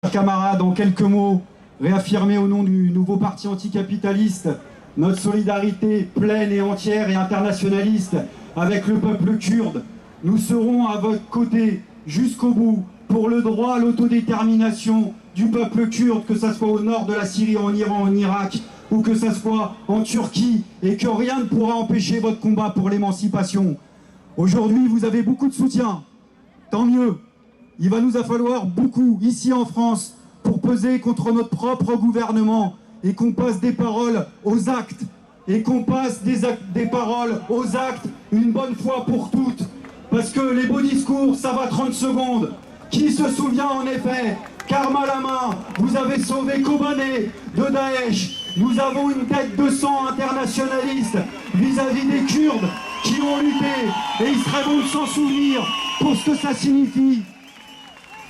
Camarades, en quelques mots, réaffirmer au nom du nouveau parti anticapitaliste notre solidarité pleine et entière et internationaliste avec le peuple kurde. Nous serons à votre côté jusqu'au bout pour le droit à l'autodétermination du peuple kurde, que ce soit au nord de la Syrie, en Iran, en Irak, ou que ce soit en Turquie, et que rien ne pourra empêcher votre combat pour l'émancipation. Aujourd'hui, vous avez beaucoup de soutien, tant mieux. Il va nous en falloir beaucoup, ici en France, pour peser contre notre propre gouvernement, et qu'on passe des paroles aux actes, et qu'on passe des paroles aux actes une bonne fois pour toutes. Parce que les beaux discours, ça va 30 secondes. Qui se souvient en effet qu'arme à la main, vous avez sauvé Kobané de Daesh. Nous avons une dette de sang internationaliste vis-à-vis des Kurdes qui ont lutté. Et il serait bon de s'en souvenir pour ce que ça signifie.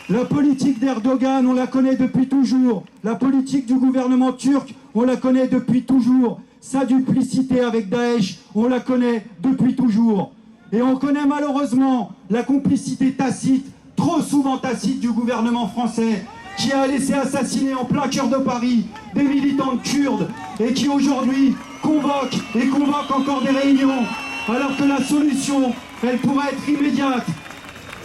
La politique d'Erdogan, on la connaît depuis toujours. La politique du gouvernement turc, on la connaît depuis toujours. Sa duplicité avec Daesh, on la connaît depuis toujours. Et on connaît malheureusement la complicité tacite, trop souvent tacite, du gouvernement français, qui a laissé assassiner en plein cœur de Paris des militants kurdes et qui aujourd'hui convoque encore des réunions, alors que la solution, elle pourrait être immédiate.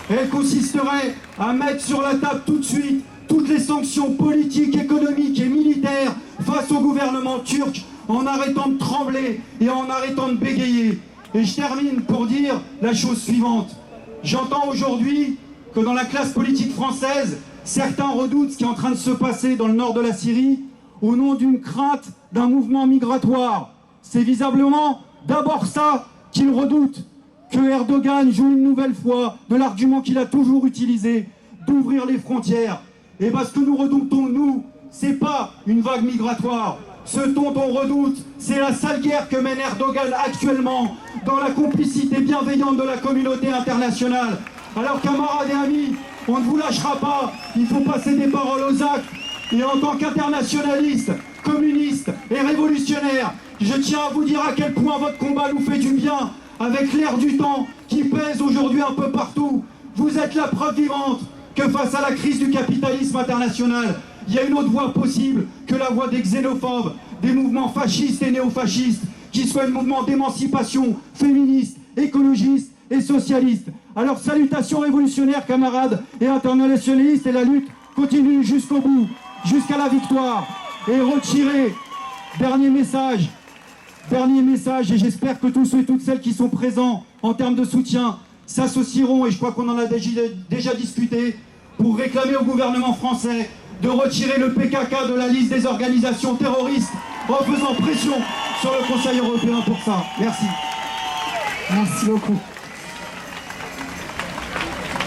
Elle consisterait à mettre sur la table tout de suite toutes les sanctions politiques, économiques et militaires face au gouvernement turc, en arrêtant de trembler et en arrêtant de bégayer. Et je termine pour dire la chose suivante. J'entends aujourd'hui que dans la classe politique française, certains redoutent ce qui est en train de se passer dans le nord de la Syrie au nom d'une crainte d'un mouvement migratoire. C'est visiblement d'abord ça qu'ils redoutent, que Erdogan joue une nouvelle fois de l'argument qu'il a toujours utilisé, d'ouvrir les frontières. Et parce que nous redoutons, nous, c'est pas une vague migratoire. Ce dont on redoute, c'est la sale guerre que mène Erdogan actuellement dans la complicité bienveillante de la communauté internationale. Alors camarades et amis, on ne vous lâchera pas, il faut passer des paroles aux actes. Et en tant qu'internationaliste, communiste et révolutionnaire, je tiens à vous dire à quel point votre combat nous fait du bien, avec l'air du temps qui pèse aujourd'hui un peu partout. Vous êtes la preuve vivante que face à la crise du capitalisme international, il y a une autre voie possible que la voie des xénophobes, des mouvements fascistes et néofascistes, qui soient un mouvement d'émancipation féministe, écologiste et socialiste. Alors salutations révolutionnaires, camarades et internationalistes, et la lutte continue jusqu'au bout, jusqu'à la victoire. Et retirez, dernier message, et j'espère que tous ceux et toutes celles qui sont présents en termes de soutien s'associeront, et je crois qu'on en a déjà discuté, pour réclamer au gouvernement français de retirer le PKK de la liste des organisations terroristes en faisant pression sur le Conseil européen pour ça. Merci. Merci beaucoup.